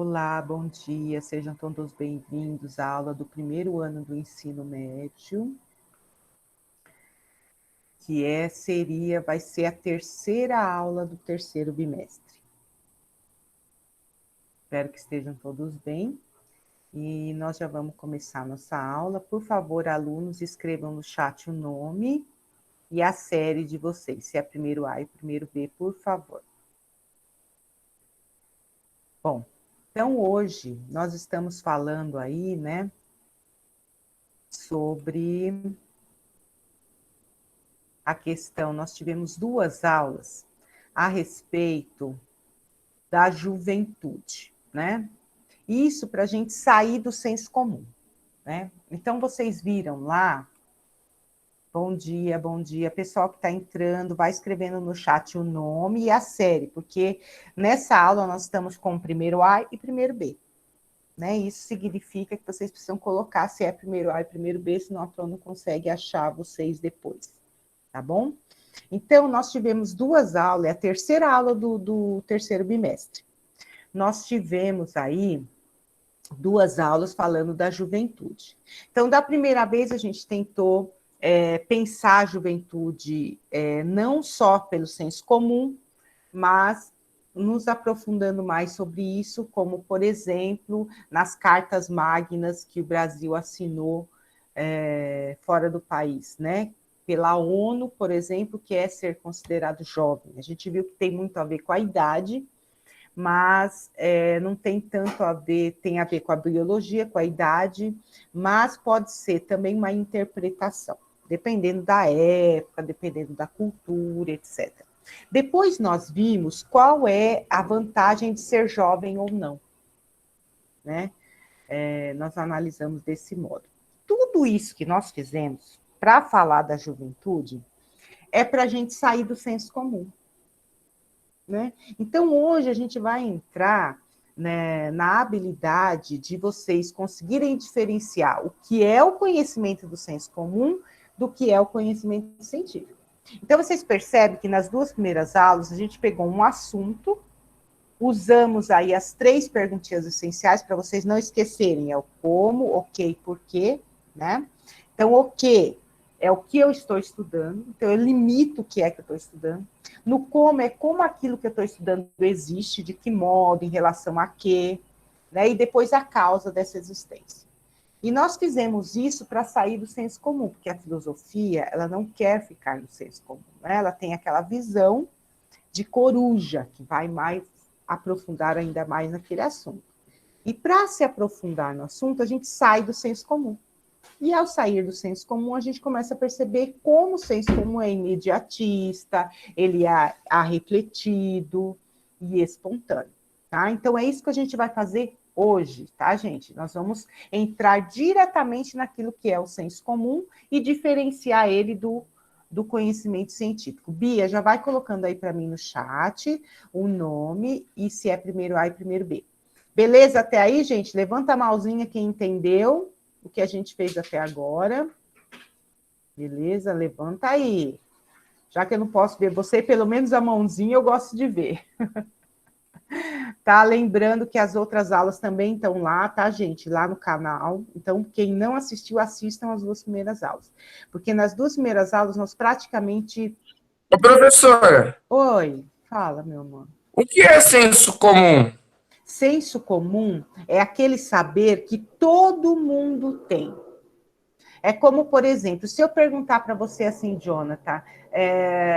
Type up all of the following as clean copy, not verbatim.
Olá, bom dia, sejam todos bem-vindos à aula do primeiro ano do ensino médio, vai ser a terceira aula do terceiro bimestre. Espero que estejam todos bem e nós já vamos começar a nossa aula. Por favor, alunos, escrevam no chat o nome e a série de vocês, se é primeiro A e primeiro B, por favor. Bom, então hoje nós estamos falando aí, né, sobre a questão, nós tivemos duas aulas a respeito da juventude, né? Isso para a gente sair do senso comum, né? Então, vocês viram lá, bom dia, pessoal que está entrando, vai escrevendo no chat o nome e a série, porque nessa aula nós estamos com o primeiro A e primeiro B, né? Isso significa que vocês precisam colocar se é primeiro A e primeiro B, senão a prova não consegue achar vocês depois, tá bom? Então, nós tivemos duas aulas, é a terceira aula do terceiro bimestre. Nós tivemos aí duas aulas falando da juventude. Então, da primeira vez, a gente tentou pensar a juventude não só pelo senso comum, mas nos aprofundando mais sobre isso, como, por exemplo, nas cartas magnas que o Brasil assinou fora do país, né? Pela ONU, por exemplo, que é ser considerado jovem. A gente viu que tem muito a ver com a idade, mas não tem tanto a ver, tem a ver com a biologia, com a idade, mas pode ser também uma interpretação, dependendo da época, dependendo da cultura, etc. Depois nós vimos qual é a vantagem de ser jovem ou não, né? Nós analisamos desse modo. Tudo isso que nós fizemos para falar da juventude é para a gente sair do senso comum, né? Então, hoje a gente vai entrar, né, na habilidade de vocês conseguirem diferenciar o que é o conhecimento do senso comum do que é o conhecimento científico. Então, vocês percebem que nas duas primeiras aulas a gente pegou um assunto, usamos aí as 3 perguntinhas essenciais para vocês não esquecerem, é o como, o que e por quê, né? Então, o que é o que eu estou estudando, então eu limito o que é que eu estou estudando. No como é como aquilo que eu estou estudando existe, de que modo, em relação a quê, né? E depois a causa dessa existência. E nós fizemos isso para sair do senso comum, porque a filosofia, ela não quer ficar no senso comum, né? Ela tem aquela visão de coruja, que vai mais aprofundar ainda mais naquele assunto. E para se aprofundar no assunto, a gente sai do senso comum. E ao sair do senso comum, a gente começa a perceber como o senso comum é imediatista, ele é arrefletido e espontâneo, tá? Então, é isso que a gente vai fazer hoje, tá, gente? Nós vamos entrar diretamente naquilo que é o senso comum e diferenciar ele do conhecimento científico. Bia, já vai colocando aí para mim no chat o nome e se é primeiro A e primeiro B. Beleza até aí, gente? Levanta a mãozinha quem entendeu o que a gente fez até agora. Beleza? Levanta aí. Já que eu não posso ver você, pelo menos a mãozinha eu gosto de ver. Tá? Lembrando que as outras aulas também estão lá, tá, gente? Lá no canal. Então, quem não assistiu, assistam as 2 primeiras aulas. Porque nas 2 primeiras aulas, nós praticamente... Ô, professor, Oi, fala, meu amor. o que é senso comum? Senso comum é aquele saber que todo mundo tem. É como, por exemplo, se eu perguntar para você assim, Jonathan,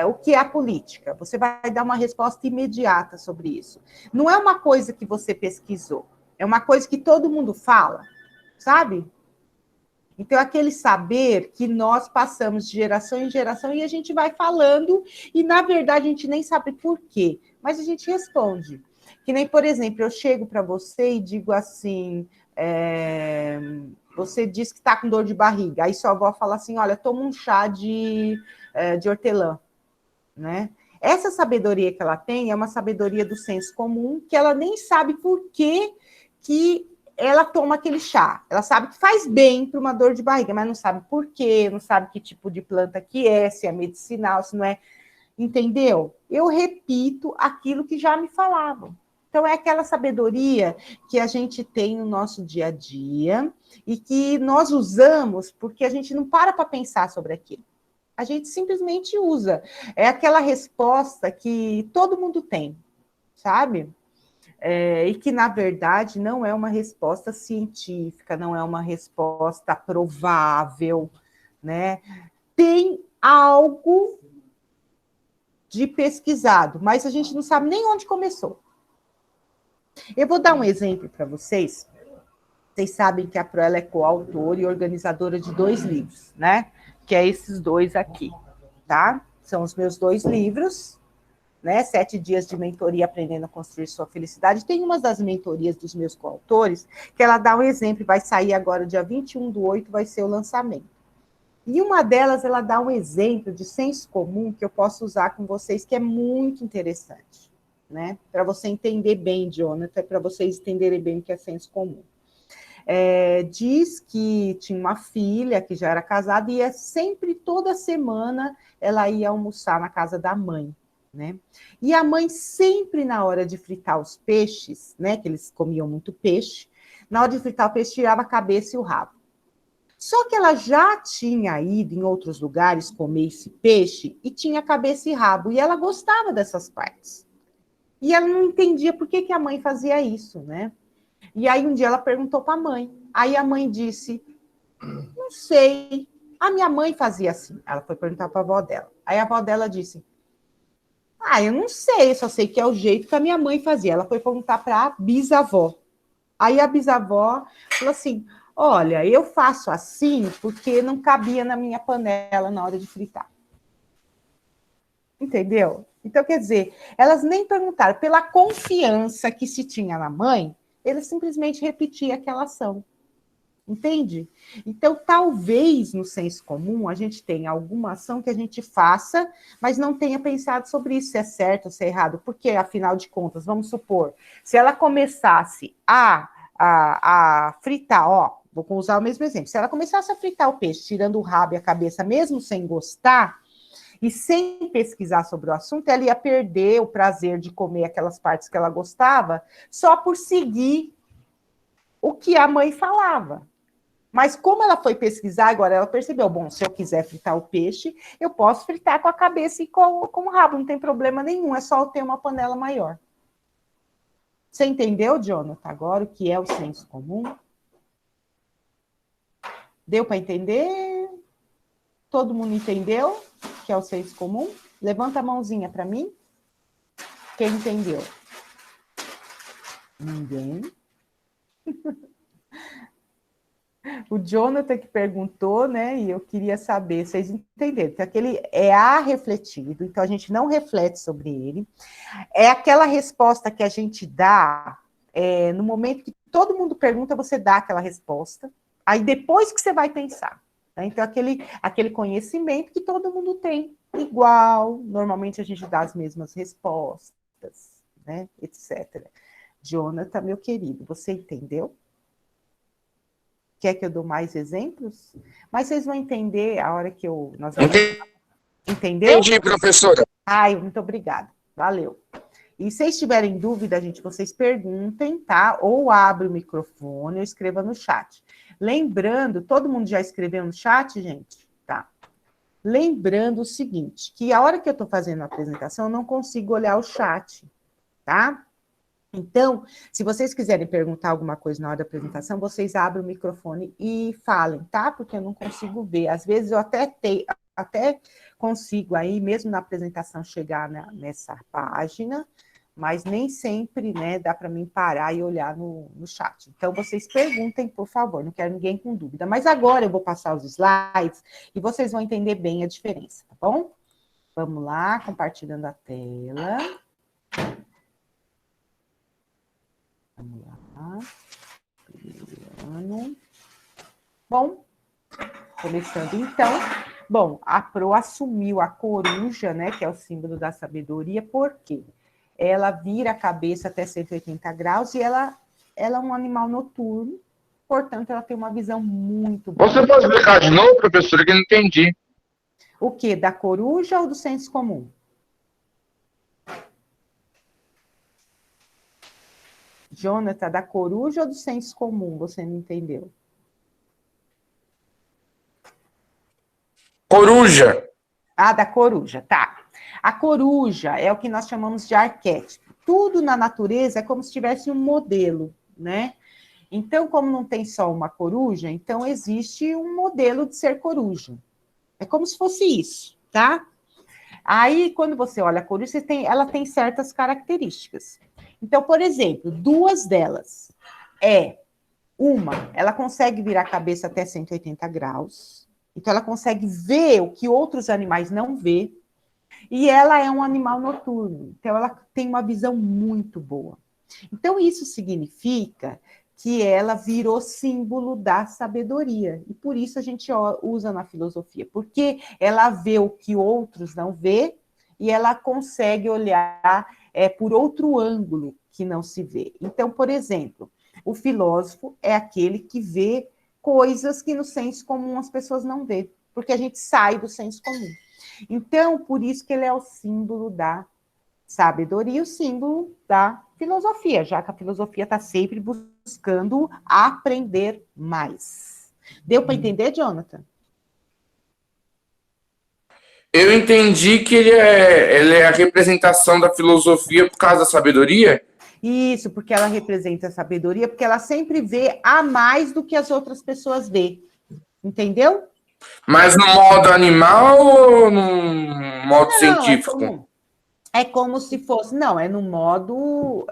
o que é a política? Você vai dar uma resposta imediata sobre isso. Não é uma coisa que você pesquisou, é uma coisa que todo mundo fala, sabe? Então, é aquele saber que nós passamos de geração em geração e a gente vai falando, e na verdade a gente nem sabe por quê, mas a gente responde. Que nem, por exemplo, eu chego para você e digo assim, você diz que está com dor de barriga, aí sua avó fala assim, olha, toma um chá de hortelã, né? Essa sabedoria que ela tem é uma sabedoria do senso comum, que ela nem sabe por que ela toma aquele chá. Ela sabe que faz bem para uma dor de barriga, mas não sabe por quê, não sabe que tipo de planta que é, se é medicinal, se não é. Entendeu? Eu repito aquilo que já me falavam. Então, é aquela sabedoria que a gente tem no nosso dia a dia e que nós usamos porque a gente não para pensar sobre aquilo. A gente simplesmente usa. É aquela resposta que todo mundo tem, sabe? E que, na verdade, não é uma resposta científica, não é uma resposta provável, né? Tem algo de pesquisado, mas a gente não sabe nem onde começou. Eu vou dar um exemplo para vocês. Vocês sabem que a Pro ela é coautora e organizadora de 2 livros, né? Que é esses 2 aqui, tá? São os meus 2 livros, né? 7 dias de mentoria aprendendo a construir sua felicidade. Tem uma das mentorias dos meus coautores que ela dá um exemplo, vai sair agora dia 21/8, vai ser o lançamento. E uma delas, ela dá um exemplo de senso comum que eu posso usar com vocês, que é muito interessante, né? Para você entender bem, Jonathan, para vocês entenderem bem o que é senso comum. Diz que tinha uma filha que já era casada e sempre, toda semana, ela ia almoçar na casa da mãe, né? E a mãe sempre, na hora de fritar os peixes, né? Que eles comiam muito peixe, na hora de fritar o peixe, tirava a cabeça e o rabo. Só que ela já tinha ido em outros lugares comer esse peixe e tinha cabeça e rabo, e ela gostava dessas partes. E ela não entendia por que a mãe fazia isso, né? E aí um dia ela perguntou para a mãe. Aí a mãe disse, não sei, a minha mãe fazia assim. Ela foi perguntar para a avó dela. Aí a avó dela disse, eu não sei, só sei que é o jeito que a minha mãe fazia. Ela foi perguntar para a bisavó. Aí a bisavó falou assim, olha, eu faço assim porque não cabia na minha panela na hora de fritar. Entendeu? Então, quer dizer, elas nem perguntaram. Pela confiança que se tinha na mãe, eles simplesmente repetiam aquela ação. Entende? Então, talvez no senso comum a gente tenha alguma ação que a gente faça, mas não tenha pensado sobre isso, se é certo ou se é errado. Porque, afinal de contas, vamos supor, se ela começasse a fritar, vou usar o mesmo exemplo, se ela começasse a fritar o peixe, tirando o rabo e a cabeça, mesmo sem gostar, e sem pesquisar sobre o assunto, ela ia perder o prazer de comer aquelas partes que ela gostava, só por seguir o que a mãe falava. Mas como ela foi pesquisar, agora ela percebeu, bom, se eu quiser fritar o peixe, eu posso fritar com a cabeça e com o rabo, não tem problema nenhum, é só eu ter uma panela maior. Você entendeu, Jonathan, agora o que é o senso comum? Deu para entender? Todo mundo entendeu o que é o senso comum? Levanta a mãozinha para mim. Quem entendeu? Ninguém. O Jonathan que perguntou, né? E eu queria saber, vocês entenderam, que aquele é refletido, então a gente não reflete sobre ele. É aquela resposta que a gente dá no momento que todo mundo pergunta, você dá aquela resposta. Aí depois que você vai pensar. Né? Então, aquele conhecimento que todo mundo tem igual. Normalmente a gente dá as mesmas respostas, né? Etc. Jonathan, meu querido, você entendeu? Quer que eu dou mais exemplos? Mas vocês vão entender a hora que nós vamos... Entendeu? Entendi, professora. Muito obrigada. Valeu. E se vocês tiverem dúvida, gente, vocês perguntem, tá? Ou abre o microfone ou escreva no chat. Lembrando, todo mundo já escreveu no chat, gente? Tá. Lembrando o seguinte, que a hora que eu tô fazendo a apresentação, eu não consigo olhar o chat, tá? Então, se vocês quiserem perguntar alguma coisa na hora da apresentação, vocês abrem o microfone e falem, tá? Porque eu não consigo ver. Às vezes eu até consigo aí, mesmo na apresentação, chegar nessa página, mas nem sempre, né, dá para mim parar e olhar no chat. Então, vocês perguntem, por favor, não quero ninguém com dúvida. Mas agora eu vou passar os slides e vocês vão entender bem a diferença, tá bom? Vamos lá, compartilhando a tela. Vamos lá. Bom, começando então. Bom, a Pro assumiu a coruja, né, que é o símbolo da sabedoria, por quê? Ela vira a cabeça até 180 graus e ela é um animal noturno, portanto, ela tem uma visão muito boa. Você pode explicar de novo, professora, que eu não entendi. O quê? Da coruja ou do senso comum? Jonathan, da coruja ou do senso comum? Você não entendeu? Coruja. Ah, da coruja, tá. A coruja é o que nós chamamos de arquétipo. Tudo na natureza é como se tivesse um modelo, né? Então, como não tem só uma coruja, então existe um modelo de ser coruja. É como se fosse isso, tá? Aí, quando você olha a coruja, ela tem certas características. Então, por exemplo, duas delas ela consegue virar a cabeça até 180 graus. Então, ela consegue ver o que outros animais não vê. E ela é um animal noturno. Então, ela tem uma visão muito boa. Então, isso significa que ela virou símbolo da sabedoria. E por isso a gente usa na filosofia, porque ela vê o que outros não vê e ela consegue olhar por outro ângulo que não se vê. Então, por exemplo, o filósofo é aquele que vê coisas que no senso comum as pessoas não vê, porque a gente sai do senso comum. Então, por isso que ele é o símbolo da sabedoria e o símbolo da filosofia, já que a filosofia está sempre buscando aprender mais. Deu para entender, Jonathan? Eu entendi que ele é a representação da filosofia por causa da sabedoria. Isso, porque ela representa a sabedoria, porque ela sempre vê a mais do que as outras pessoas vê. Entendeu? Mas no modo animal ou no modo Não, científico? é como se fosse, não, é no modo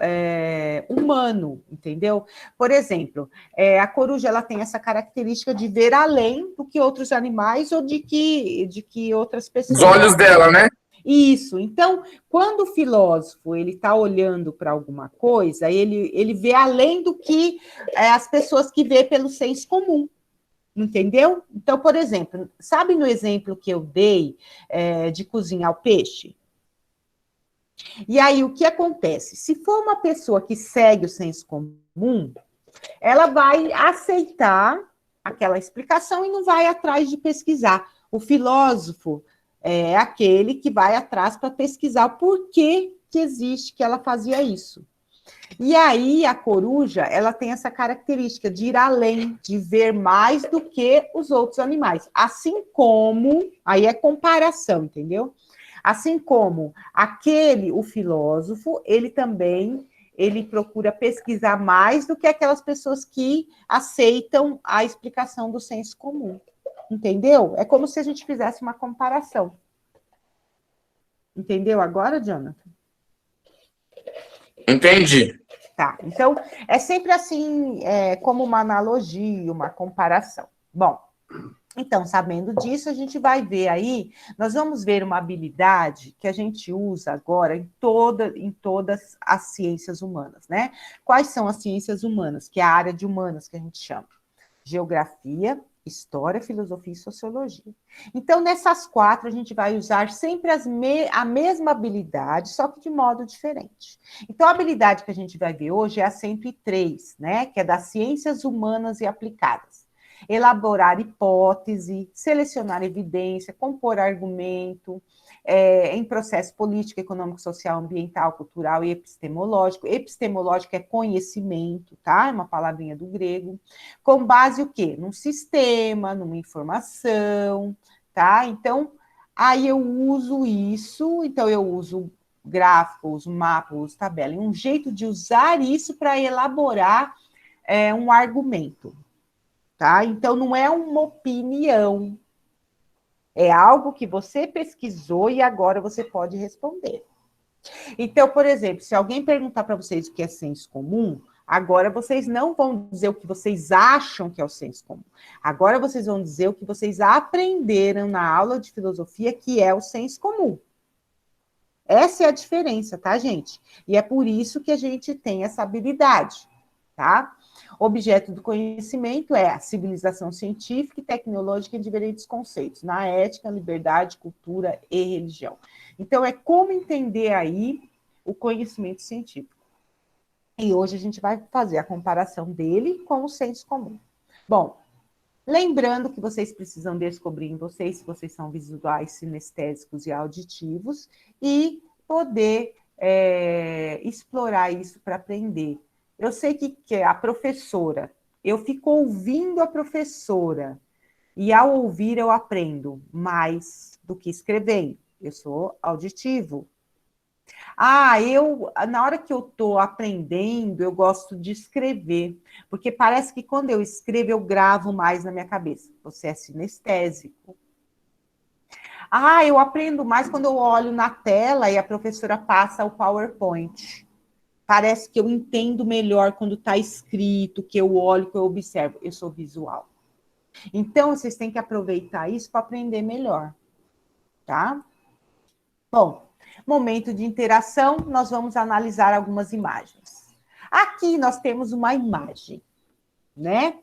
humano, entendeu? Por exemplo, a coruja ela tem essa característica de ver além do que outros animais ou de que outras Os pessoas. olhos dela, né? Isso. Então, quando o filósofo ele está olhando para alguma coisa, ele vê além do que as pessoas que vê pelo senso comum. Entendeu? Então, por exemplo, sabe no exemplo que eu dei de cozinhar o peixe? E aí, o que acontece? Se for uma pessoa que segue o senso comum, ela vai aceitar aquela explicação e não vai atrás de pesquisar. O filósofo é aquele que vai atrás para pesquisar o porquê que existe que ela fazia isso. E aí, a coruja, ela tem essa característica de ir além, de ver mais do que os outros animais. Assim como, aí é comparação, entendeu? Assim como o filósofo, ele procura pesquisar mais do que aquelas pessoas que aceitam a explicação do senso comum. Entendeu? É como se a gente fizesse uma comparação. Entendeu agora, Jonathan? Entendi. Tá, então é sempre assim, como uma analogia, uma comparação. Bom, então, sabendo disso, a gente vai ver aí, nós vamos ver uma habilidade que a gente usa agora em todas as ciências humanas, né? Quais são as ciências humanas? Que é a área de humanas que a gente chama. Geografia, história, filosofia e sociologia. Então, nessas quatro, a gente vai usar sempre a mesma habilidade, só que de modo diferente. Então, a habilidade que a gente vai ver hoje é a 103, né? Que é das ciências humanas e aplicadas. Elaborar hipótese, selecionar evidência, compor argumento, em processo político, econômico, social, ambiental, cultural e epistemológico. Epistemológico é conhecimento, tá? É uma palavrinha do grego. Com base o quê? Num sistema, numa informação, tá? Então, aí eu uso isso, então eu uso gráfico, uso mapa, uso tabela, e um jeito de usar isso para elaborar um argumento, tá? Então, não é uma opinião, é algo que você pesquisou e agora você pode responder. Então, por exemplo, se alguém perguntar para vocês o que é senso comum, agora vocês não vão dizer o que vocês acham que é o senso comum. Agora vocês vão dizer o que vocês aprenderam na aula de filosofia, que é o senso comum. Essa é a diferença, tá, gente? E é por isso que a gente tem essa habilidade, tá? Objeto do conhecimento é a civilização científica e tecnológica em diferentes conceitos, na ética, liberdade, cultura e religião. Então, é como entender aí o conhecimento científico. E hoje a gente vai fazer a comparação dele com o senso comum. Bom, lembrando que vocês precisam descobrir em vocês se vocês são visuais, sinestésicos e auditivos e poder explorar isso para aprender Eu sei que a professora, eu fico ouvindo a professora, e ao ouvir eu aprendo mais do que escrevendo. Eu sou auditivo. Na hora que eu estou aprendendo, eu gosto de escrever, porque parece que quando eu escrevo, eu gravo mais na minha cabeça. Você é sinestésico. Eu aprendo mais quando eu olho na tela e a professora passa o PowerPoint. Parece que eu entendo melhor quando está escrito, que eu olho, que eu observo. Eu sou visual. Então, vocês têm que aproveitar isso para aprender melhor, tá? Bom, momento de interação, nós vamos analisar algumas imagens. Aqui nós temos uma imagem, né?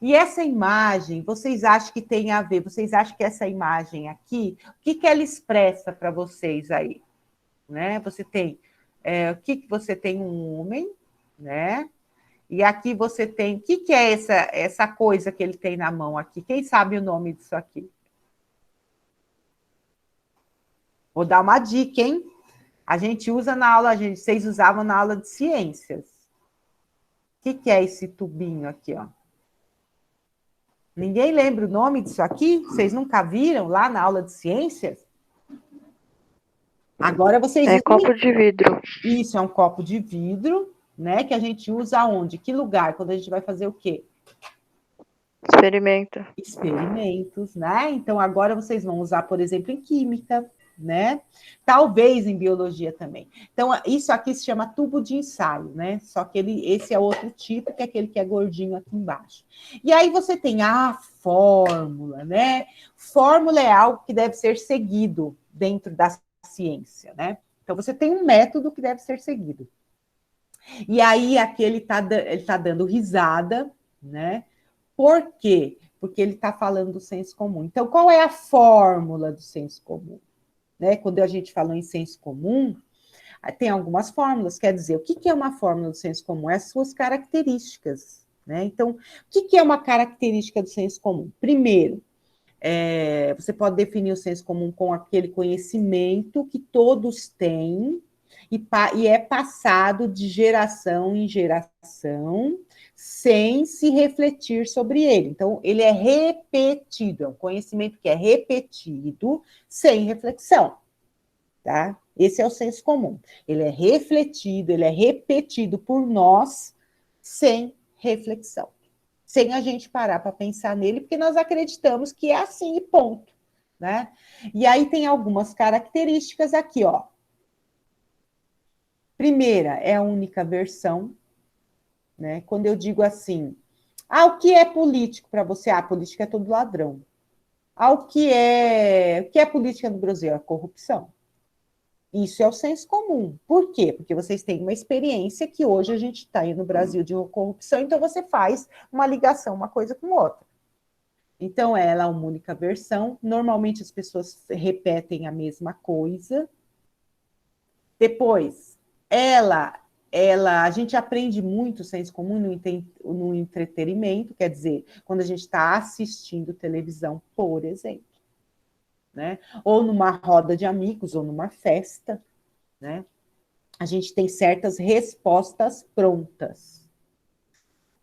E essa imagem, vocês acham que tem a ver? Vocês acham que essa imagem aqui, o que ela expressa para vocês aí? Né? Você tem, o que você tem? Um homem, né? E aqui você tem, o que é essa coisa que ele tem na mão aqui? Quem sabe o nome disso aqui? Vou dar uma dica, hein? A gente usa na aula, vocês usavam na aula de ciências. O que é esse tubinho aqui, ó? Ninguém lembra o nome disso aqui? Vocês nunca viram lá na aula de ciências? Agora vocês... É copo de vidro. Isso, é um copo de vidro, né? Que a gente usa onde? Que lugar? Quando a gente vai fazer o quê? Experimento. Experimentos, né? Então, agora vocês vão usar, por exemplo, em química, né? Talvez em biologia também. Então, isso aqui se chama tubo de ensaio, né? Só que esse é outro tipo, que é aquele que é gordinho aqui embaixo. E aí você tem a fórmula, né? Fórmula é algo que deve ser seguido dentro da ciência, né? Então, você tem um método que deve ser seguido. E aí, aqui ele tá dando risada, né? Por quê? Porque ele está falando do senso comum. Então, qual é a fórmula do senso comum? Né? Quando a gente falou em senso comum, tem algumas fórmulas. Quer dizer, o que é uma fórmula do senso comum? É as suas características. Né? Então, o que é uma característica do senso comum? Primeiro, você pode definir o senso comum com aquele conhecimento que todos têm e é passado de geração em geração, sem se refletir sobre ele. Então, ele é repetido, é um conhecimento que é repetido sem reflexão, tá? Esse é o senso comum. Ele é refletido, ele é repetido por nós sem reflexão, sem a gente parar para pensar nele, porque nós acreditamos que é assim e ponto, né? E aí tem algumas características aqui, ó. Primeira, é a única versão, né? Quando eu digo assim, o que é político para você? Política é todo ladrão. O que é política no Brasil? A corrupção. Isso é o senso comum. Por quê? Porque vocês têm uma experiência que hoje a gente está aí no Brasil de corrupção, então você faz uma ligação, uma coisa com outra. Então, ela é uma única versão. Normalmente as pessoas repetem a mesma coisa. Depois, a gente aprende muito o senso comum no entretenimento, quer dizer, quando a gente está assistindo televisão, por exemplo, né? Ou numa roda de amigos, ou numa festa, né? A gente tem certas respostas prontas,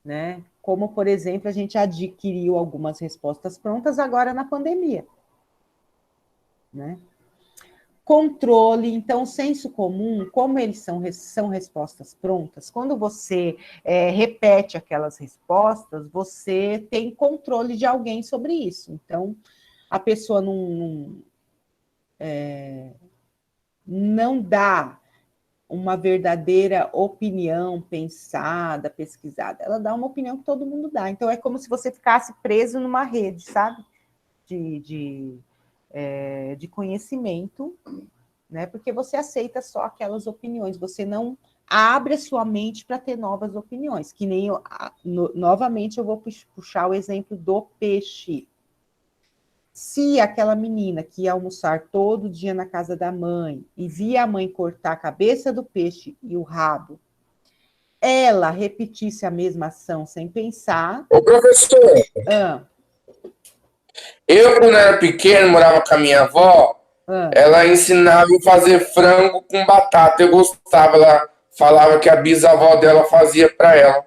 né? Como, por exemplo, a gente adquiriu algumas respostas prontas agora na pandemia, né? Controle, então, senso comum, como eles são respostas prontas, quando você repete aquelas respostas, você tem controle de alguém sobre isso. Então, a pessoa não dá uma verdadeira opinião pensada, pesquisada. Ela dá uma opinião que todo mundo dá. Então, é como se você ficasse preso numa rede, sabe? De conhecimento, né? Porque você aceita só aquelas opiniões, você não abre a sua mente para ter novas opiniões, que nem novamente eu vou puxar o exemplo do peixe. Se aquela menina que ia almoçar todo dia na casa da mãe e via a mãe cortar a cabeça do peixe e o rabo, ela repetisse a mesma ação sem pensar... Ô, professor, eu, quando era pequeno, morava com a minha avó, ela ensinava a fazer frango com batata. Eu gostava, ela falava que a bisavó dela fazia para ela.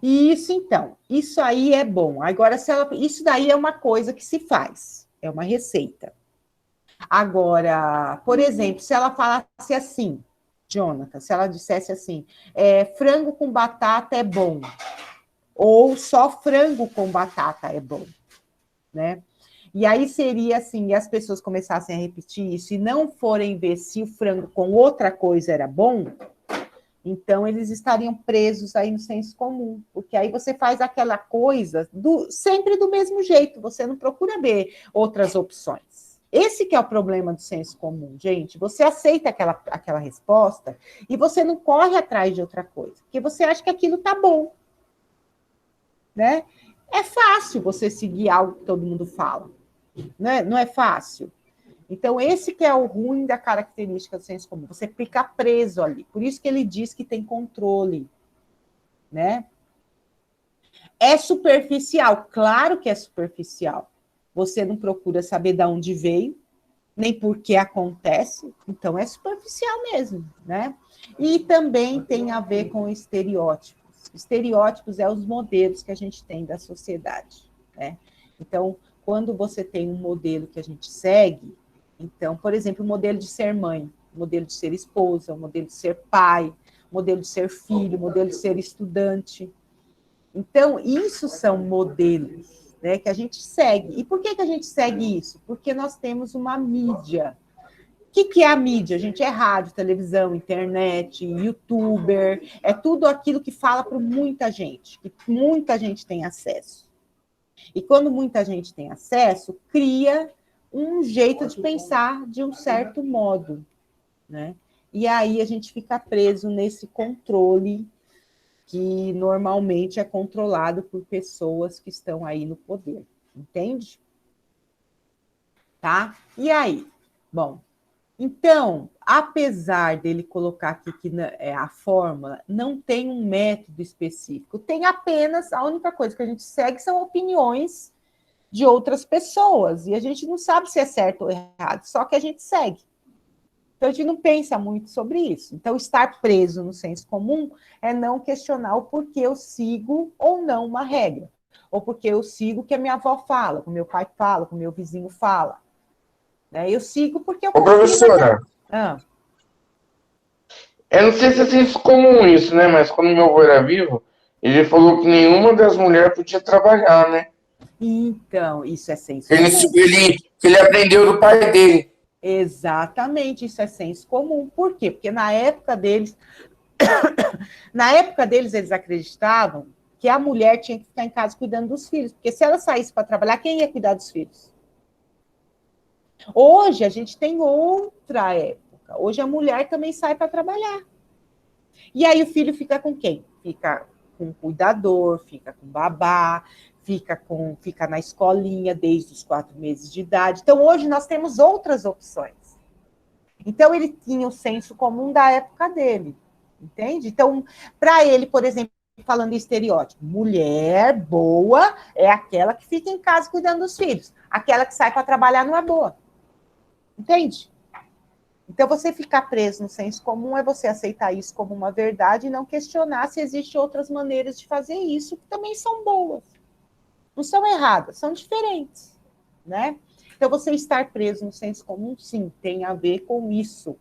Isso, então, isso aí é bom. Agora, isso daí é uma coisa que se faz, é uma receita. Agora, por exemplo, se ela falasse assim, Jonathan, se ela dissesse assim, frango com batata é bom, ou só frango com batata é bom, né? E aí seria assim, e as pessoas começassem a repetir isso e não forem ver se o frango com outra coisa era bom, então eles estariam presos aí no senso comum, porque aí você faz aquela coisa sempre do mesmo jeito, você não procura ver outras opções. Esse que é o problema do senso comum, gente. Você aceita aquela resposta e você não corre atrás de outra coisa, porque você acha que aquilo tá bom, né? É fácil você seguir algo que todo mundo fala, né? Não é fácil. Então, esse que é o ruim da característica do senso comum. Você fica preso ali. Por isso que ele diz que tem controle, né? É superficial? Claro que é superficial. Você não procura saber de onde veio, nem por que acontece, então é superficial mesmo, né? E também tem a ver com estereótipos. Estereótipos é os modelos que a gente tem da sociedade, né? Então, quando você tem um modelo que a gente segue, então, por exemplo, o modelo de ser mãe, o modelo de ser esposa, o modelo de ser pai, o modelo de ser filho, o modelo de ser estudante. Então, isso são modelos, né, que a gente segue. E por que a gente segue isso? Porque nós temos uma mídia. O que é a mídia? Gente, é rádio, televisão, internet, youtuber, é tudo aquilo que fala para muita gente, que muita gente tem acesso. E quando muita gente tem acesso, cria um jeito de pensar de um certo modo, né? E aí a gente fica preso nesse controle que normalmente é controlado por pessoas que estão aí no poder, entende? Tá? E aí? Bom, então, apesar dele colocar aqui que a fórmula não tem um método específico, tem apenas, a única coisa que a gente segue são opiniões de outras pessoas, e a gente não sabe se é certo ou errado, só que a gente segue. Então, a gente não pensa muito sobre isso. Então, estar preso no senso comum é não questionar o porquê eu sigo ou não uma regra. Ou porque eu sigo o que a minha avó fala, o que o meu pai fala, o que o meu vizinho fala. Né? Eu sigo porque eu Ô, confio professora, naquela... eu não sei se é senso comum isso, né? Mas quando meu avô era vivo, ele falou que nenhuma das mulheres podia trabalhar, né? Então, isso é senso Ele, comum. ele aprendeu do pai dele. Exatamente, isso é senso comum. Por quê? Porque na época deles, eles acreditavam que a mulher tinha que ficar em casa cuidando dos filhos, porque se ela saísse para trabalhar, quem ia cuidar dos filhos? Hoje a gente tem outra época. Hoje a mulher também sai para trabalhar. E aí o filho fica com quem? Fica com cuidador, fica com babá, fica na escolinha desde os 4 meses de idade. Então hoje nós temos outras opções. Então ele tinha o senso comum da época dele, entende? Então, para ele, por exemplo, falando em estereótipo, mulher boa é aquela que fica em casa cuidando dos filhos. Aquela que sai para trabalhar não é boa. Entende? Então, você ficar preso no senso comum é você aceitar isso como uma verdade e não questionar se existem outras maneiras de fazer isso, que também são boas. Não são erradas, são diferentes, né? Então, você estar preso no senso comum, sim, tem a ver com isso,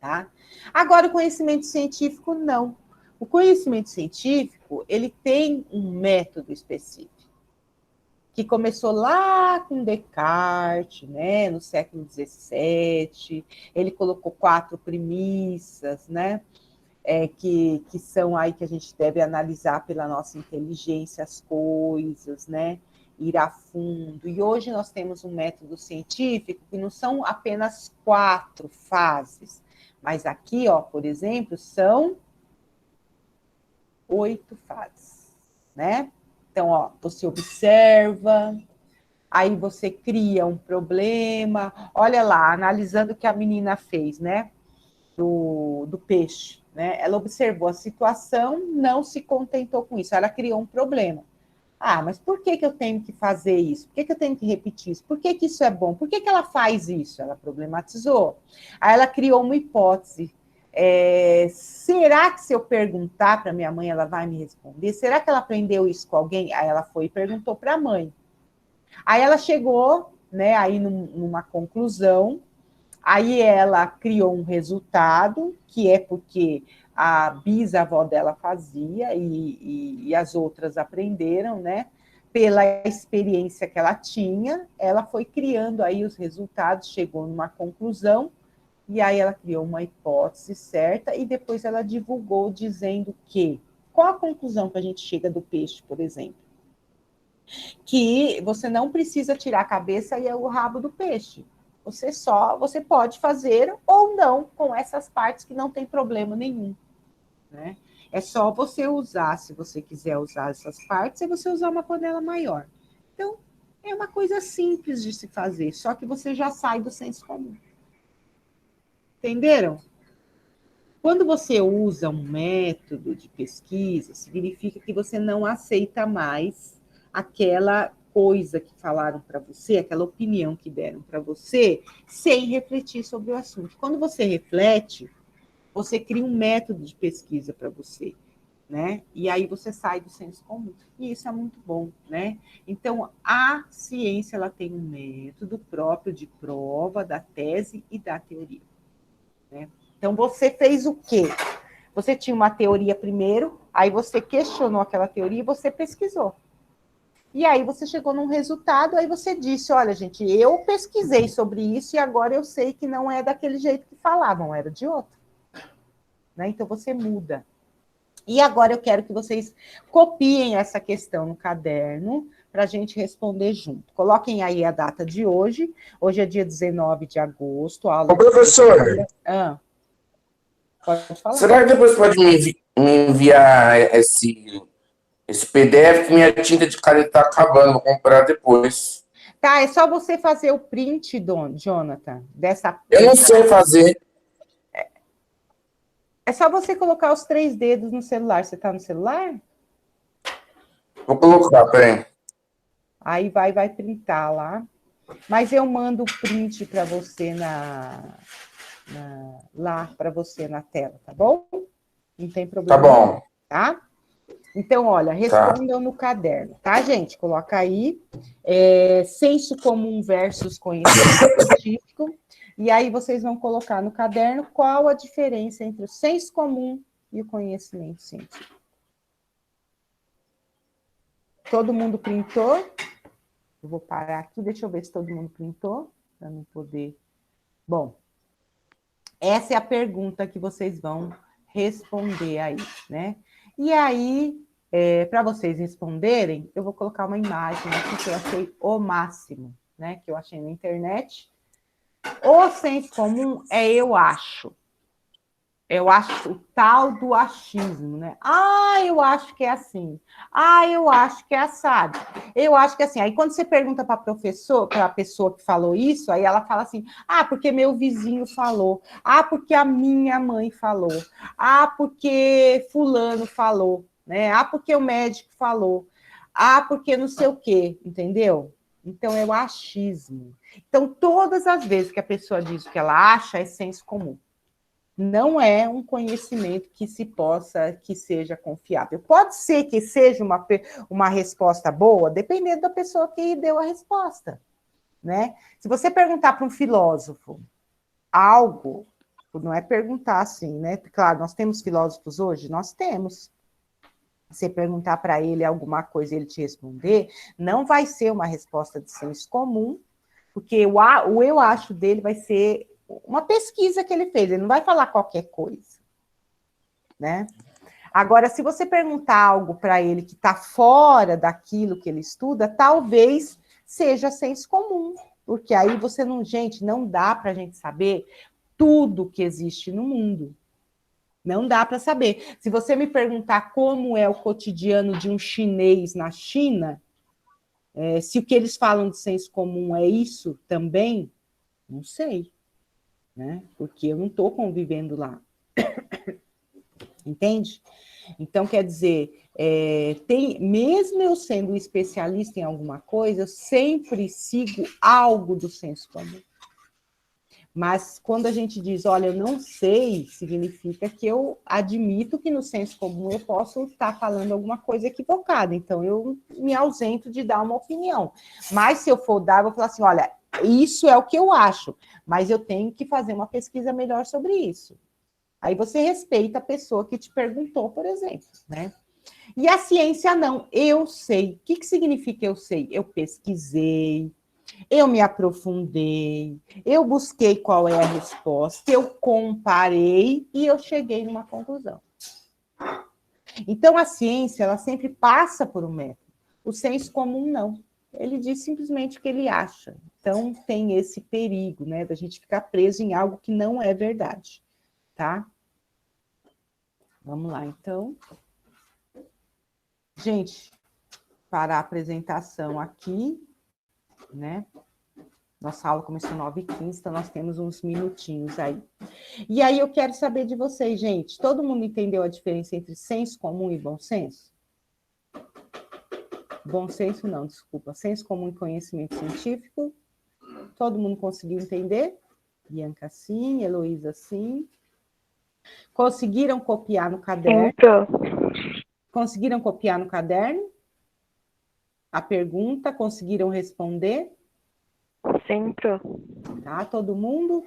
tá? Agora, o conhecimento científico, não. O conhecimento científico, ele tem um método específico, que começou lá com Descartes, né, no século XVII. Ele colocou 4 premissas, né, que são aí que a gente deve analisar pela nossa inteligência as coisas, né, ir a fundo. E hoje nós temos um método científico que não são apenas 4 fases, mas aqui, ó, por exemplo, são 8 fases, né? Então, ó, você observa, aí você cria um problema. Olha lá, analisando o que a menina fez, né? Do peixe, né? Ela observou a situação, não se contentou com isso, ela criou um problema. Ah, mas por que eu tenho que fazer isso? Por que eu tenho que repetir isso? Por que isso é bom? Por que ela faz isso? Ela problematizou. Aí ela criou uma hipótese. será que se eu perguntar para minha mãe, ela vai me responder? Será que ela aprendeu isso com alguém? Aí ela foi e perguntou para a mãe. Aí ela chegou, né, aí numa conclusão, aí ela criou um resultado, que é porque a bisavó dela fazia e as outras aprenderam, né? Pela experiência que ela tinha, ela foi criando aí os resultados, chegou numa conclusão, e aí ela criou uma hipótese certa, e depois ela divulgou dizendo que, qual a conclusão que a gente chega do peixe, por exemplo? Que você não precisa tirar a cabeça e o rabo do peixe. Você pode fazer ou não com essas partes que não tem problema nenhum, né? É só você usar, se você quiser usar essas partes, é você usar uma panela maior. Então, é uma coisa simples de se fazer, só que você já sai do senso comum. Entenderam? Quando você usa um método de pesquisa, significa que você não aceita mais aquela coisa que falaram para você, aquela opinião que deram para você, sem refletir sobre o assunto. Quando você reflete, você cria um método de pesquisa para você, né? E aí você sai do senso comum. E isso é muito bom, né? Então, a ciência, ela tem um método próprio de prova da tese e da teoria, né? Então, você fez o quê? Você tinha uma teoria primeiro, aí você questionou aquela teoria e você pesquisou. E aí você chegou num resultado, aí você disse, olha, gente, eu pesquisei sobre isso e agora eu sei que não é daquele jeito que falavam, era de outro. Né? Então, você muda. E agora eu quero que vocês copiem essa questão no caderno para a gente responder junto. Coloquem aí a data de hoje. Hoje é dia 19 de agosto. Aula Ô, professor, pode falar. será que depois pode me enviar esse PDF? Que minha tinta de caneta está acabando, vou comprar depois. Tá, é só você fazer o print, Jonathan, dessa. Eu não sei fazer. É só você colocar os 3 dedos no celular. Você está no celular? Vou colocar, peraí. Aí vai printar lá. Mas eu mando o print para você lá para você na tela, tá bom? Não tem problema. Tá bom. Tá? Então, olha, respondam no caderno, tá, gente? Coloca aí, senso comum versus conhecimento científico, e aí vocês vão colocar no caderno qual a diferença entre o senso comum e o conhecimento científico. Todo mundo printou? Eu vou parar aqui, deixa eu ver se todo mundo printou, para não poder... Bom, essa é a pergunta que vocês vão responder aí, né? E aí, para vocês responderem, eu vou colocar uma imagem aqui que eu achei o máximo, né? Que eu achei na internet. O senso comum é eu acho. Eu acho o tal do achismo, né? Ah, eu acho que é assim. Ah, eu acho que é assado. Eu acho que é assim. Aí quando você pergunta para a pessoa que falou isso, aí ela fala assim: ah, porque meu vizinho falou. Ah, porque a minha mãe falou. Ah, porque fulano falou, né? Ah, porque o médico falou. Ah, porque não sei o quê, entendeu? Então é o achismo. Então todas as vezes que a pessoa diz o que ela acha, é senso comum. Não é um conhecimento que seja confiável. Pode ser que seja uma resposta boa, dependendo da pessoa que deu a resposta, né? Se você perguntar para um filósofo algo, não é perguntar assim, né? Claro, nós temos filósofos hoje? Nós temos. Você perguntar para ele alguma coisa e ele te responder, não vai ser uma resposta de senso comum, porque o eu acho dele vai ser uma pesquisa que ele fez, ele não vai falar qualquer coisa, né? Agora, se você perguntar algo para ele que está fora daquilo que ele estuda, talvez seja senso comum, porque aí você não, gente, não dá para a gente saber tudo que existe no mundo. Não dá para saber. Se você me perguntar como é o cotidiano de um chinês na China, se o que eles falam de senso comum é isso também, não sei. Né? Porque eu não estou convivendo lá. Entende? Então, quer dizer, mesmo eu sendo especialista em alguma coisa, eu sempre sigo algo do senso comum. Mas quando a gente diz, olha, eu não sei, significa que eu admito que no senso comum eu posso estar falando alguma coisa equivocada. Então, eu me ausento de dar uma opinião. Mas se eu for dar, eu vou falar assim, olha, isso é o que eu acho, mas eu tenho que fazer uma pesquisa melhor sobre isso. Aí você respeita a pessoa que te perguntou, por exemplo, né? E a ciência não, eu sei. O que significa eu sei? Eu pesquisei, eu me aprofundei, eu busquei qual é a resposta, eu comparei e eu cheguei numa conclusão. Então, a ciência, ela sempre passa por um método. O senso comum, não. Ele diz simplesmente o que ele acha. Então, tem esse perigo, né, da gente ficar preso em algo que não é verdade, tá? Vamos lá, então. Gente, para a apresentação aqui, né? Nossa aula começou 9h15, então nós temos uns minutinhos aí. E aí eu quero saber de vocês, gente. Todo mundo entendeu a diferença entre senso comum e bom senso? Bom senso não, desculpa. Senso comum e conhecimento científico. Todo mundo conseguiu entender? Bianca, sim. Heloísa, sim. Conseguiram copiar no caderno? Conseguiram copiar no caderno? A pergunta, conseguiram responder? Sempre. Tá, todo mundo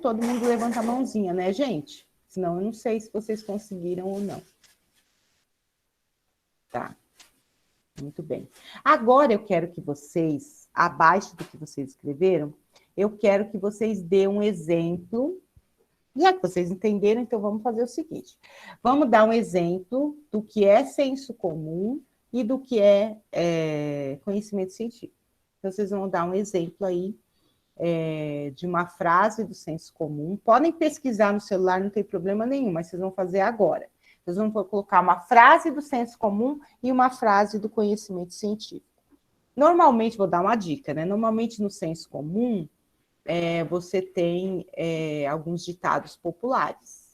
levanta a mãozinha, né, gente? Senão eu não sei se vocês conseguiram ou não. Tá, muito bem. Agora eu quero que vocês, abaixo do que vocês escreveram, eu quero que vocês dêem um exemplo. Já que vocês entenderam, então vamos fazer o seguinte. Vamos dar um exemplo do que é senso comum e do que é conhecimento científico. Então, vocês vão dar um exemplo aí de uma frase do senso comum. Podem pesquisar no celular, não tem problema nenhum, mas vocês vão fazer agora. Vocês vão colocar uma frase do senso comum e uma frase do conhecimento científico. Normalmente, vou dar uma dica, né? Normalmente no senso comum, você tem alguns ditados populares.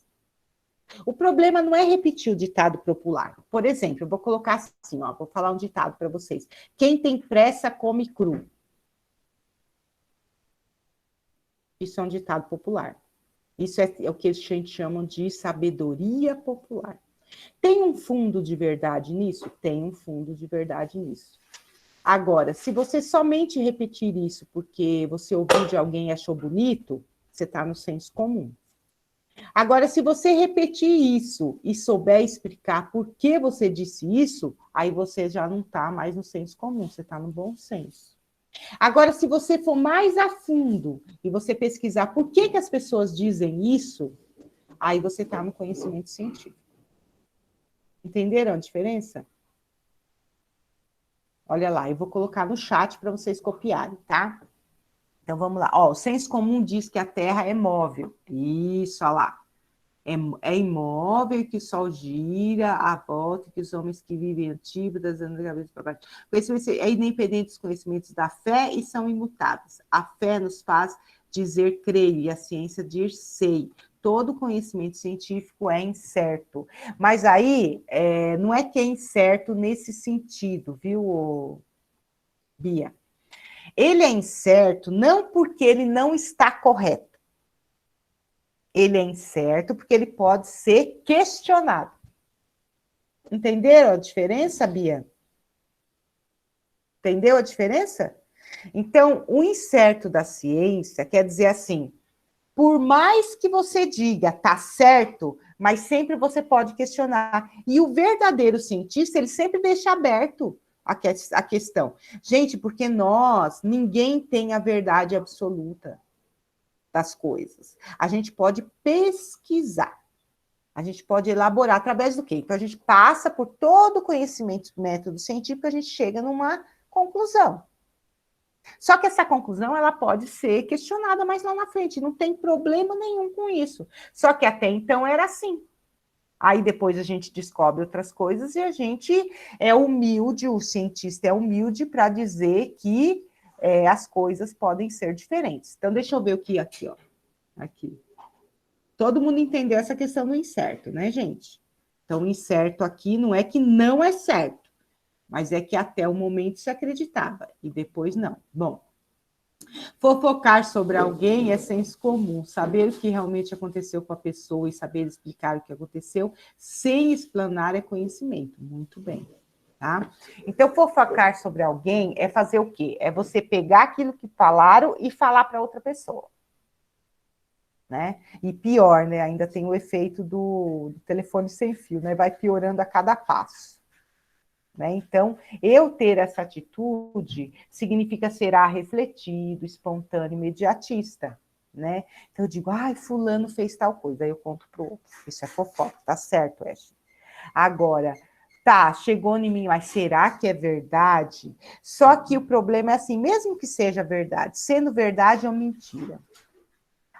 O problema não é repetir o ditado popular. Por exemplo, eu vou colocar assim, ó, vou falar um ditado para vocês. Quem tem pressa come cru. Isso é um ditado popular. Isso é o que a gente chama de sabedoria popular. Tem um fundo de verdade nisso? Tem um fundo de verdade nisso. Agora, se você somente repetir isso porque você ouviu de alguém e achou bonito, você está no senso comum. Agora, se você repetir isso e souber explicar por que você disse isso, aí você já não está mais no senso comum, você está no bom senso. Agora, se você for mais a fundo e você pesquisar por que as pessoas dizem isso, aí você está no conhecimento científico. Entenderam a diferença? Olha lá, eu vou colocar no chat para vocês copiarem, tá? Então, vamos lá. Ó, o senso comum diz que a Terra é móvel. Isso, olha lá. É imóvel, que o sol gira à volta, que os homens que vivem antípodas andam da cabeça para baixo. Conhecimento é independente dos conhecimentos da fé e são imutáveis. A fé nos faz dizer creio e a ciência diz sei. Todo conhecimento científico é incerto. Mas aí, não é que é incerto nesse sentido, viu, Bia? Ele é incerto não porque ele não está correto. Ele é incerto porque ele pode ser questionado. Entenderam a diferença, Bia? Entendeu a diferença? Então, o incerto da ciência quer dizer assim, por mais que você diga, tá certo, mas sempre você pode questionar. E o verdadeiro cientista, ele sempre deixa aberto a questão. Gente, porque ninguém tem a verdade absoluta das coisas. A gente pode pesquisar. A gente pode elaborar através do quê? Então, a gente passa por todo o conhecimento, método científico, a gente chega numa conclusão. Só que essa conclusão, ela pode ser questionada mais lá na frente, não tem problema nenhum com isso. Só que até então era assim. Aí depois a gente descobre outras coisas e a gente é humilde, o cientista é humilde para dizer que as coisas podem ser diferentes. Então, deixa eu ver o que aqui, ó. Aqui. Todo mundo entendeu essa questão do incerto, né, gente? Então, o incerto aqui não é que não é certo, mas é que até o momento se acreditava, e depois não. Bom, Fofocar sobre alguém é senso comum. Saber o que realmente aconteceu com a pessoa e saber explicar o que aconteceu sem explanar é conhecimento. Muito bem. Tá? Então, fofocar sobre alguém é fazer o quê? É você pegar aquilo que falaram e falar para outra pessoa. Né? E pior, né? Ainda tem o efeito do telefone sem fio, né? Vai piorando a cada passo. Né? Então, eu ter essa atitude significa ser refletido, espontâneo, imediatista. Né? Então, eu digo, ai, fulano fez tal coisa, aí eu conto para o outro. Isso é fofoca, tá certo, Ashley? Agora, tá, chegou em mim, mas será que é verdade? Só que o problema é assim, mesmo que seja verdade, sendo verdade ou mentira.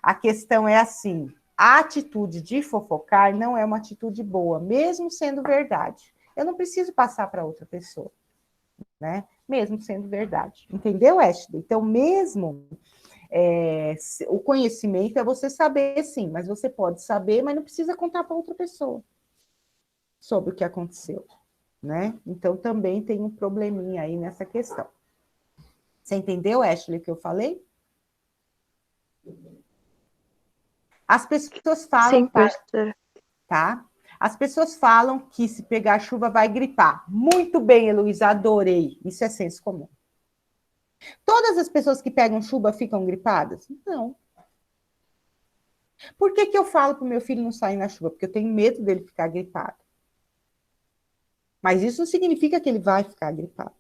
A questão é assim, a atitude de fofocar não é uma atitude boa, mesmo sendo verdade. Eu não preciso passar para outra pessoa, né? Mesmo sendo verdade. Entendeu, Ashley? Então, mesmo o conhecimento é você saber, sim, mas você pode saber, mas não precisa contar para outra pessoa sobre o que aconteceu, né? Então, também tem um probleminha aí nessa questão. Você entendeu, Ashley, o que eu falei? As pessoas falam... Sim, professora. Tá? As pessoas falam que se pegar chuva vai gripar. Muito bem, Heloísa, adorei. Isso é senso comum. Todas as pessoas que pegam chuva ficam gripadas? Não. Por que eu falo para o meu filho não sair na chuva? Porque eu tenho medo dele ficar gripado. Mas isso não significa que ele vai ficar gripado.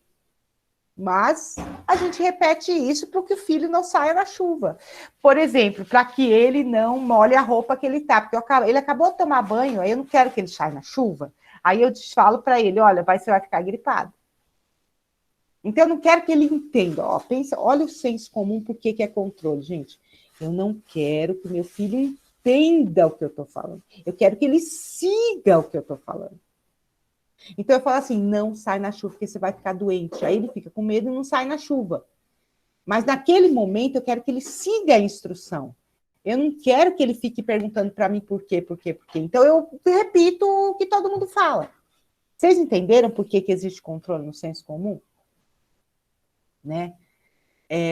Mas a gente repete isso para que o filho não saia na chuva. Por exemplo, para que ele não molhe a roupa que ele está. Porque ele acabou de tomar banho, aí eu não quero que ele saia na chuva. Aí eu falo para ele, olha, você vai ficar gripado. Então, eu não quero que ele entenda. Ó, pensa, olha o senso comum, por que é controle, gente. Eu não quero que meu filho entenda o que eu estou falando. Eu quero que ele siga o que eu estou falando. Então, eu falo assim, não sai na chuva, porque você vai ficar doente. Aí ele fica com medo e não sai na chuva. Mas, naquele momento, eu quero que ele siga a instrução. Eu não quero que ele fique perguntando para mim por quê. Então, eu repito o que todo mundo fala. Vocês entenderam por que existe controle no senso comum? Né?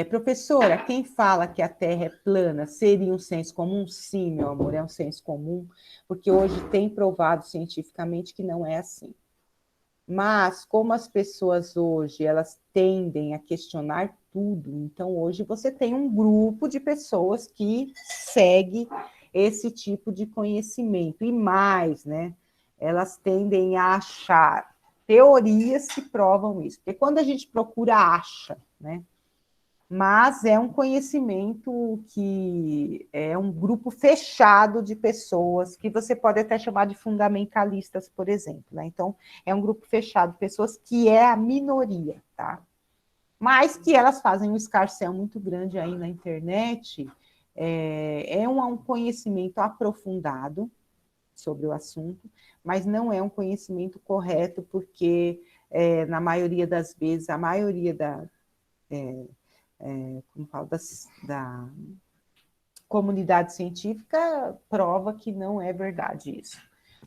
Professora, quem fala que a Terra é plana seria um senso comum? Sim, meu amor, é um senso comum, porque hoje tem provado cientificamente que não é assim. Mas, como as pessoas hoje, elas tendem a questionar tudo, então hoje você tem um grupo de pessoas que segue esse tipo de conhecimento. E mais, né? Elas tendem a achar teorias que provam isso. Porque quando a gente procura, acha, né? Mas é um conhecimento que é um grupo fechado de pessoas, que você pode até chamar de fundamentalistas, por exemplo. Né? Então, é um grupo fechado de pessoas que é a minoria, tá? Mas que elas fazem um escarcéu muito grande aí na internet, um conhecimento aprofundado sobre o assunto, mas não é um conhecimento correto, porque, na maioria das vezes, a maioria como falo, da comunidade científica prova que não é verdade isso.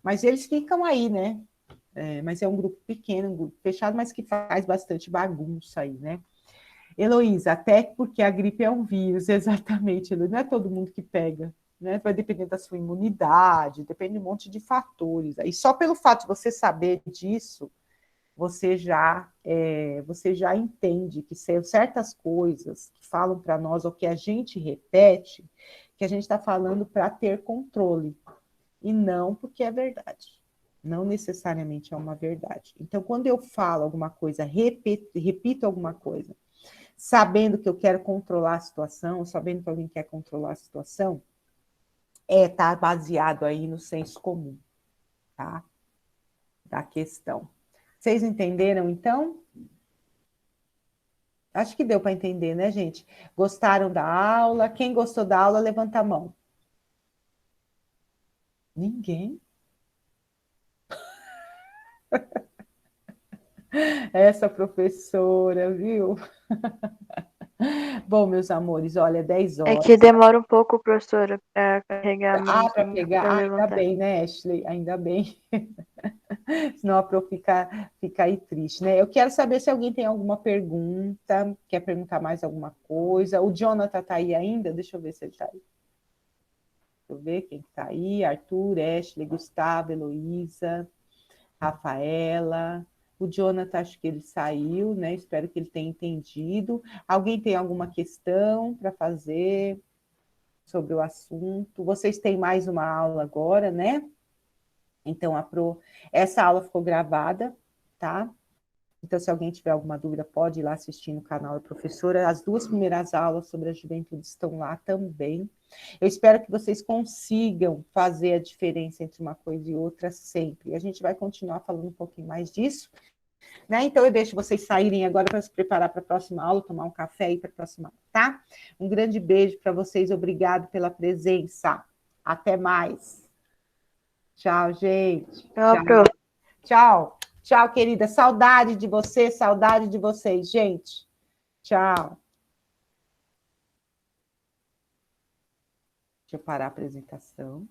Mas eles ficam aí, né? Mas é um grupo pequeno, um grupo fechado, mas que faz bastante bagunça aí, né? Heloísa, até porque a gripe é um vírus, exatamente, Heloísa, não é todo mundo que pega, né? Vai depender da sua imunidade, depende de um monte de fatores. E só pelo fato de você saber disso, você já entende que certas coisas que falam para nós, ou que a gente repete, que a gente está falando para ter controle, e não porque é verdade. Não necessariamente é uma verdade. Então, quando eu falo alguma coisa, repito alguma coisa, sabendo que eu quero controlar a situação, sabendo que alguém quer controlar a situação, tá baseado aí no senso comum, tá? Da questão. Vocês entenderam, então? Acho que deu para entender, né, gente? Gostaram da aula? Quem gostou da aula, levanta a mão. Ninguém? Essa professora, viu? Bom, meus amores, olha, 10 É que horas. demora um pouco, professora, para carregar a Para mãozinha, pegar. para Ainda levantar. bem, né, Ashley? Ainda bem. Senão a Pro fica aí triste, né? Eu quero saber se alguém tem alguma pergunta, quer perguntar mais alguma coisa. O Jonathan está aí ainda? Deixa eu ver se ele está aí. Deixa eu ver quem está aí. Arthur, Ashley, Gustavo, Heloísa, Rafaela. O Jonathan, acho que ele saiu, né? Espero que ele tenha entendido. Alguém tem alguma questão para fazer sobre o assunto? Vocês têm mais uma aula agora, né? Então, essa aula ficou gravada, tá? Então, se alguém tiver alguma dúvida, pode ir lá assistir no canal da professora. As 2 primeiras aulas sobre a juventude estão lá também. Eu espero que vocês consigam fazer a diferença entre uma coisa e outra sempre. A gente vai continuar falando um pouquinho mais disso, né? Então, eu deixo vocês saírem agora para se preparar para a próxima aula, tomar um café e ir para a próxima aula, tá? Um grande beijo para vocês. Obrigado pela presença. Até mais. Tchau, gente. Tchau, Pro. Tchau. Tchau, querida. Saudade de você, saudade de vocês, gente. Tchau. Deixa eu parar a apresentação.